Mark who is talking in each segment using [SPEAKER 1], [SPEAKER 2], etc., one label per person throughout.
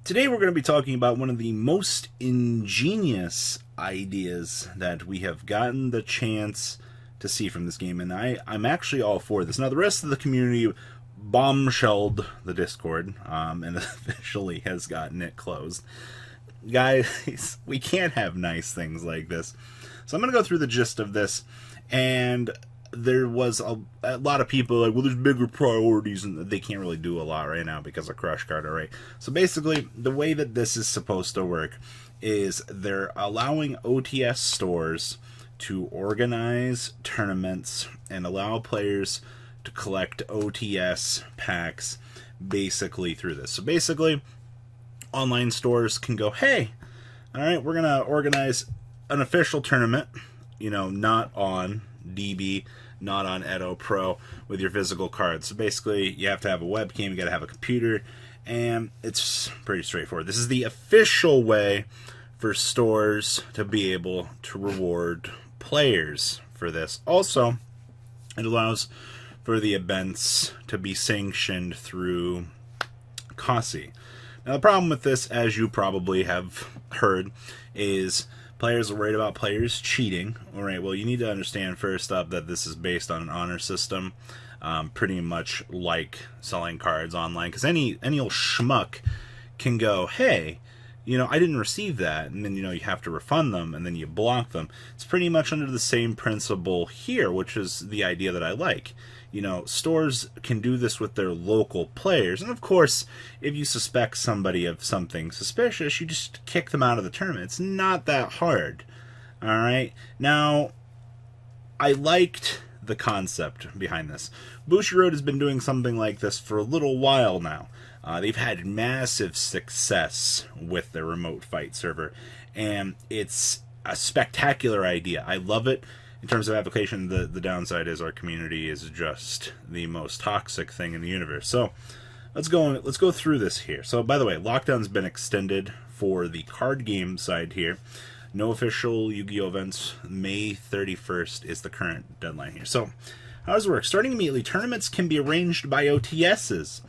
[SPEAKER 1] Today we're going to be talking about one of the most ingenious ideas that we have gotten the chance to see from this game, and I'm actually all for this. Now, the rest of the community bombshelled the Discord and officially has gotten it closed. Guys, we can't have nice things like this. So I'm going to go through the gist of this, and there was a lot of people like, well, there's bigger priorities, and they can't really do a lot right now because of Crush Card Array. So basically, the way that this is supposed to work is they're allowing OTS stores to organize tournaments and allow players to collect OTS packs basically through this. So basically, online stores can go, hey, all right, we're going to organize an official tournament, not on DB, not on Edo Pro, with your physical cards. So basically, you have to have a webcam, you got to have a computer, and it's pretty straightforward. This is the official way for stores to be able to reward players for this. Also, it allows for the events to be sanctioned through COSI. Now, the problem with this, as you probably have heard, is players are worried about players cheating. All right, well, you need to understand first up that this is based on an honor system, pretty much like selling cards online, because any old schmuck can go, hey, I didn't receive that, and then, you have to refund them, and then you block them. It's pretty much under the same principle here, which is the idea that I like. Stores can do this with their local players, and of course, if you suspect somebody of something suspicious, you just kick them out of the tournament. It's not that hard. Alright? Now, I liked the concept behind this. Bushiroad has been doing something like this for a little while now. They've had massive success with their remote fight server, and it's a spectacular idea. I love it. In terms of application, the downside is our community is just the most toxic thing in the universe. So let's go through this here. So by the way, lockdown's been extended for the card game side here. No official Yu-Gi-Oh events. May 31st is the current deadline here. So how does it work? Starting immediately, tournaments can be arranged by OTSs,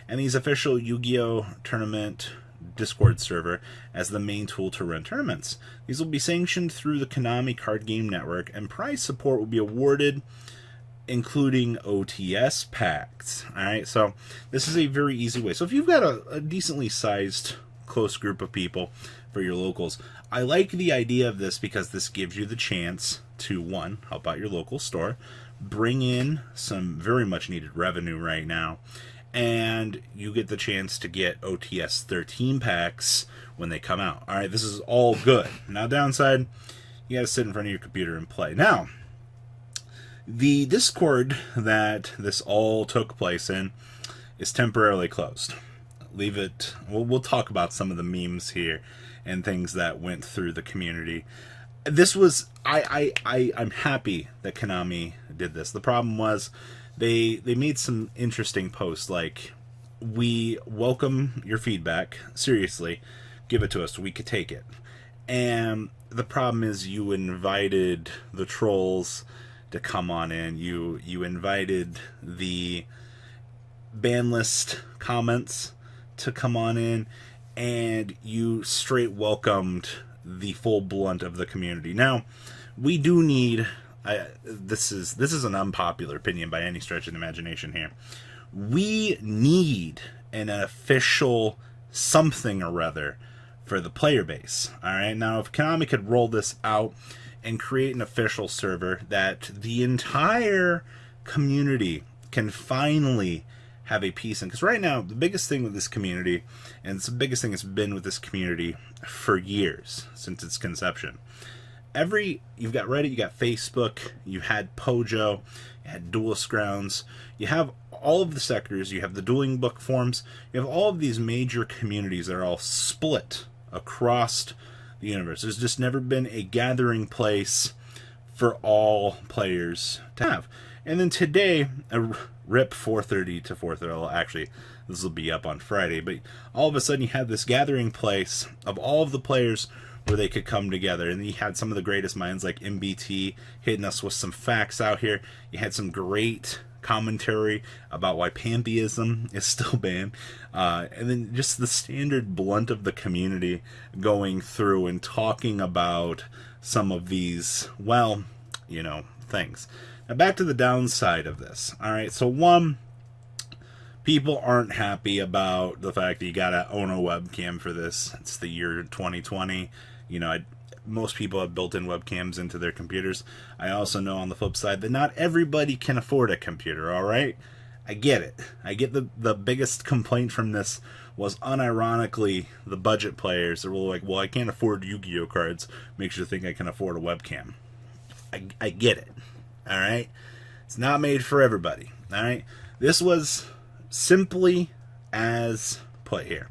[SPEAKER 1] and these official Yu-Gi-Oh tournament Discord server as the main tool to run tournaments. These will be sanctioned through the Konami Card Game Network, and prize support will be awarded, including OTS packs. Alright, so this is a very easy way. So if you've got a decently sized close group of people for your locals, I like the idea of this because this gives you the chance to, one, help out your local store, bring in some very much needed revenue right now, and you get the chance to get OTS 13 packs when they come out. Alright, this is all good. Now, downside, you gotta sit in front of your computer and play. Now, the Discord that this all took place in is temporarily closed. Leave it. We'll talk about some of the memes here and things that went through the community. This was... I'm happy that Konami did this. The problem was they made some interesting posts like, we welcome your feedback, seriously, give it to us, we could take it. And the problem is you invited the trolls to come on in, you invited the ban list comments to come on in, and you straight welcomed the full blunt of the community. Now, we do need... this is an unpopular opinion by any stretch of the imagination here. We need an official something or other for the player base. Alright, now if Konami could roll this out and create an official server that the entire community can finally have a piece in. Because right now, the biggest thing with this community, and it's the biggest thing that's been with this community for years, since its conception, you've got Reddit, you got Facebook, you had Pojo, you had Duelist Grounds, you have all of the sectors, you have the dueling book forums, you have all of these major communities that are all split across the universe. There's just never been a gathering place for all players to have. And then today, a RIP 4:30 to 4:30, well, actually, this will be up on Friday, but all of a sudden you have this gathering place of all of the players where they could come together. And you had some of the greatest minds like MBT hitting us with some facts out here. You had some great commentary about why pantheism is still banned, and then just the standard blunt of the community going through and talking about some of these, well, things. Now back to the downside of this. All right, so one, people aren't happy about the fact that you gotta own a webcam for this. It's the year 2020. Most people have built-in webcams into their computers. I also know on the flip side that not everybody can afford a computer, all right? I get it. I get the biggest complaint from this was unironically the budget players that were like, well, I can't afford Yu-Gi-Oh cards. Makes you think I can afford a webcam. I get it, all right? It's not made for everybody, all right? This was simply as put here.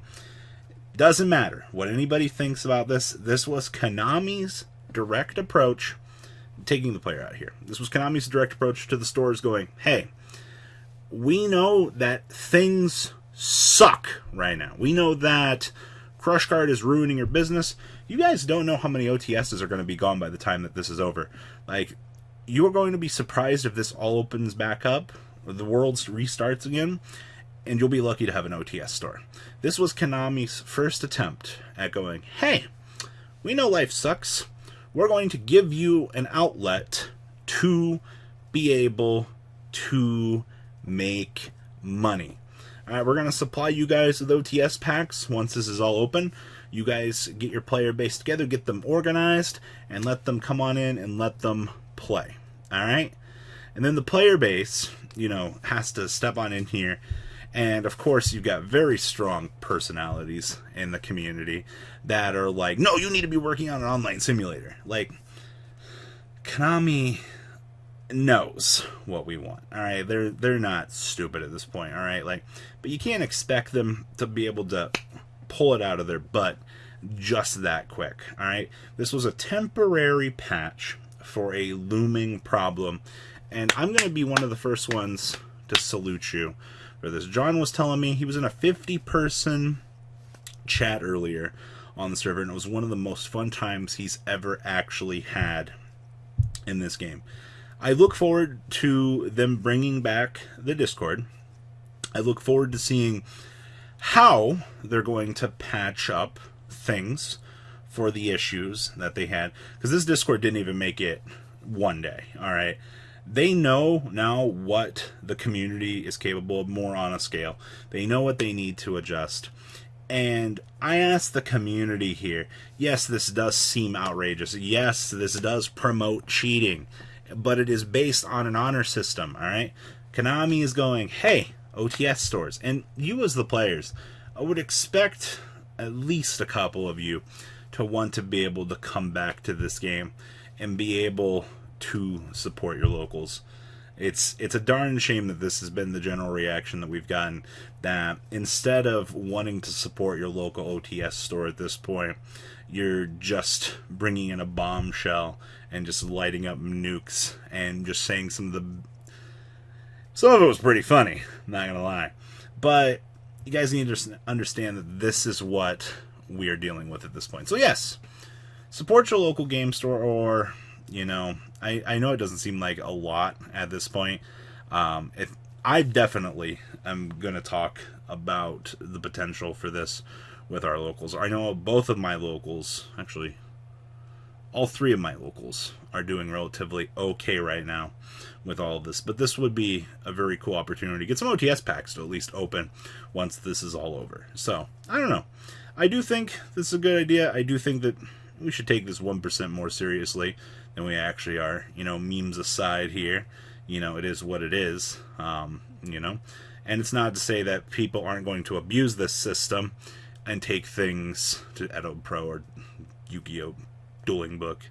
[SPEAKER 1] Doesn't matter what anybody thinks about this. This was Konami's direct approach, taking the player out here. This was Konami's direct approach to the stores going, hey, we know that things suck right now. We know that Crush Card is ruining your business. You guys don't know how many OTSs are going to be gone by the time that this is over. Like, you are going to be surprised if this all opens back up, or the world restarts again, and you'll be lucky to have an OTS store. This was Konami's first attempt at going, hey, we know life sucks. We're going to give you an outlet to be able to make money. All right, we're going to supply you guys with OTS packs once this is all open. You guys get your player base together, get them organized, and let them come on in and let them play. All right? And then the player base, has to step on in here. And, of course, you've got very strong personalities in the community that are like, no, you need to be working on an online simulator. Like, Konami knows what we want, all right? They're not stupid at this point, all right? Like, but you can't expect them to be able to pull it out of their butt just that quick, all right? This was a temporary patch for a looming problem, and I'm going to be one of the first ones to salute you for this. John was telling me he was in a 50-person chat earlier on the server, and it was one of the most fun times he's ever actually had in this game. I look forward to them bringing back the Discord. I look forward to seeing how they're going to patch up things for the issues that they had, because this Discord didn't even make it one day, all right? They know now what the community is capable of, more on a scale. They know what they need to adjust. And I asked the community here, yes, this does seem outrageous. Yes, this does promote cheating. But it is based on an honor system, all right? Konami is going, hey, OTS stores. And you as the players, I would expect at least a couple of you to want to be able to come back to this game and be able to support your locals. It's a darn shame that this has been the general reaction that we've gotten, that instead of wanting to support your local OTS store at this point, you're just bringing in a bombshell and just lighting up nukes and just saying some of it was pretty funny, not gonna lie. But you guys need to understand that this is what we are dealing with at this point. So yes, support your local game store, or I know it doesn't seem like a lot at this point. If I definitely am going to talk about the potential for this with our locals. I know both of my locals, actually, all three of my locals are doing relatively okay right now with all of this. But this would be a very cool opportunity to get some OTS packs to at least open once this is all over. So, I don't know. I do think this is a good idea. I do think that we should take this 1% more seriously than we actually are. Memes aside here, it is what it is, and it's not to say that people aren't going to abuse this system and take things to Edo Pro or Yu-Gi-Oh! Dueling book,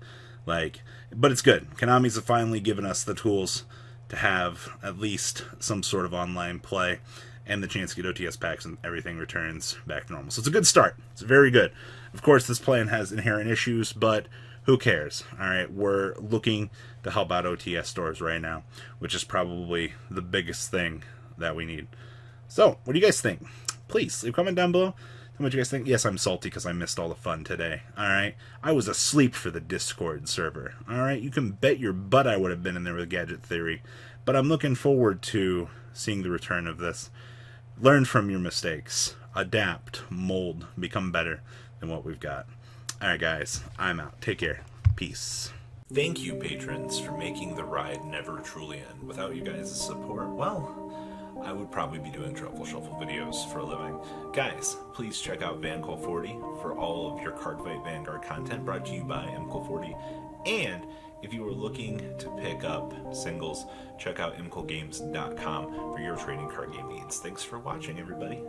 [SPEAKER 1] but it's good. Konami's have finally given us the tools to have at least some sort of online play and the chance to get OTS packs and everything returns back to normal. So it's a good start. It's very good. Of course, this plan has inherent issues, but who cares? All right, we're looking to help out OTS stores right now, which is probably the biggest thing that we need. So, what do you guys think? Please leave a comment down below. Tell me what you guys think. Yes, I'm salty because I missed all the fun today. All right, I was asleep for the Discord server. All right, you can bet your butt I would have been in there with Gadget Theory, But I'm looking forward to seeing the return of this. Learn from your mistakes. Adapt, mold, become better than what we've got. Alright guys, I'm out. Take care. Peace. Thank you, patrons, for making the ride never truly end. Without you guys' support, well, I would probably be doing Truffle Shuffle videos for a living. Guys, please check out VanCole40 for all of your Cardfight Vanguard content brought to you by MCole40. And if you are looking to pick up singles, check out mcolegames.com for your trading card game needs. Thanks for watching, everybody.